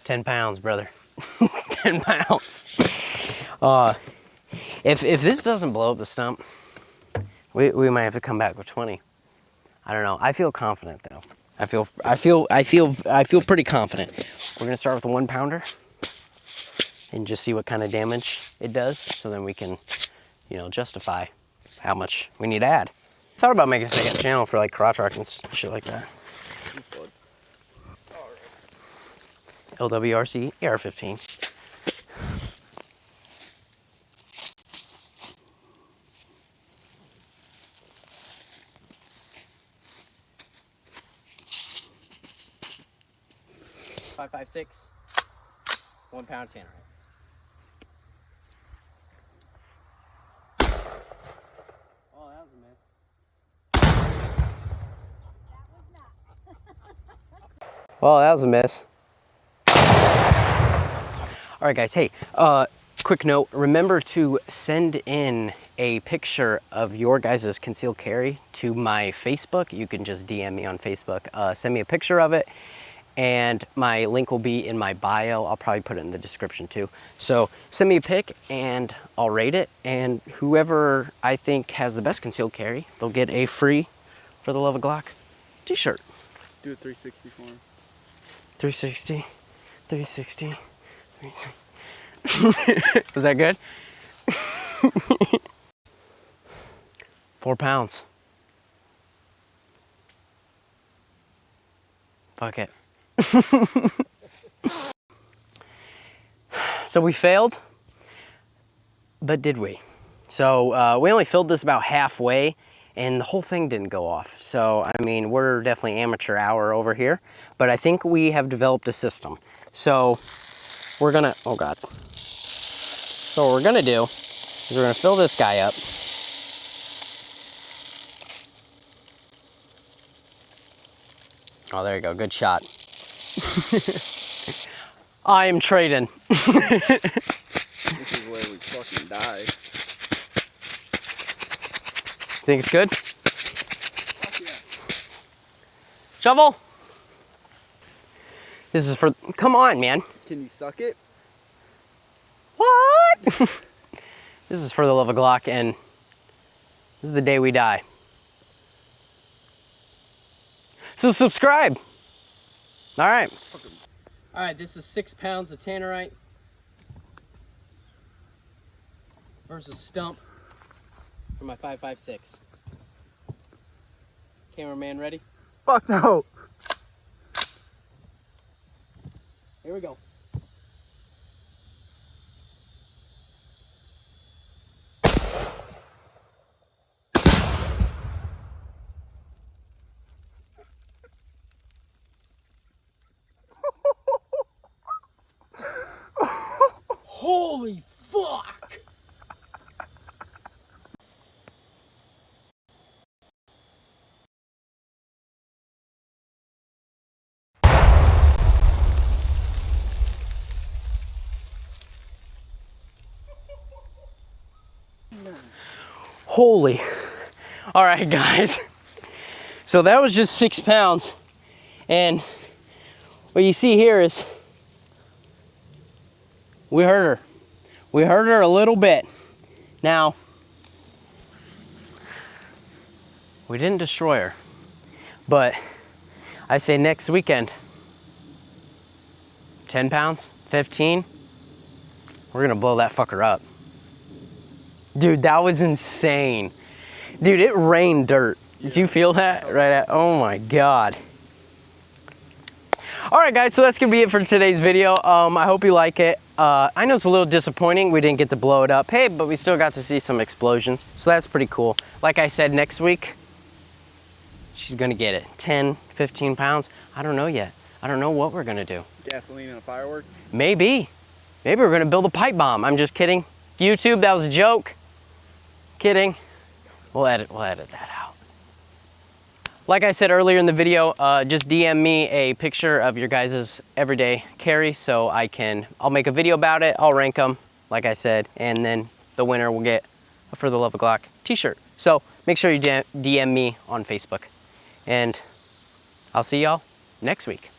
10 pounds, brother. 10 pounds. If this doesn't blow up the stump, we might have to come back with 20. I don't know. I feel confident though. I feel pretty confident. We're gonna start with a 1 pounder and just see what kind of damage it does, so then we can, you know, justify how much we need to add. I thought about making a second channel for like crotch rock and shit like that. LWRC AR-15. .556, 1 pound Tannerite. Oh, that was a miss. Well, that was a miss. All right, guys. Hey, quick note. Remember to send in a picture of your guys' concealed carry to my Facebook. You can just DM me on Facebook. Send me a picture of it. And my link will be in my bio. I'll probably put it in the description too. So send me a pic and I'll rate it. And whoever I think has the best concealed carry, they'll get a free For the Love of Glock t-shirt. Do a 360 for him. 360, 360, 360. Was that good? 4 pounds. Fuck it. So we failed, but did we? So we only filled this about halfway and the whole thing didn't go off. So, I mean, we're definitely amateur hour over here, but I think we have developed a system. So we're gonna, oh God. So what we're gonna do is we're gonna fill this guy up. Oh, there you go, good shot. I am trading. This is where we fucking die. Think it's good? Fuck yeah. Shovel. This is for, come on, man. Can you suck it? What? This is for the love of Glock, and this is the day we die. So subscribe. All right. All right, this is 6 pounds of Tannerite versus Stump for my 5.56. Cameraman ready? Fuck no. Here we go. Holy fuck! Holy. All right, guys. So that was just 6 pounds. And what you see here is we hurt her. We hurt her a little bit. Now, we didn't destroy her, but I say next weekend, 10 pounds, 15, we're gonna blow that fucker up. Dude, that was insane. Dude, it rained dirt. Did you feel that? Right at, oh my God. All right, guys, so that's gonna be it for today's video. I hope you like it. I know it's a little disappointing we didn't get to blow it up. Hey, but we still got to see some explosions, so that's pretty cool. Like I said, next week, she's gonna get it. 10, 15 pounds, I don't know yet. I don't know what we're gonna do. Gasoline and a firework? Maybe. Maybe we're gonna build a pipe bomb. I'm just kidding. YouTube, that was a joke. Kidding. We'll edit that out. Like I said earlier in the video, just DM me a picture of your guys' everyday carry so I'll make a video about it, I'll rank them, like I said, and then the winner will get a For the Love of Glock t-shirt. So make sure you DM me on Facebook. And I'll see y'all next week.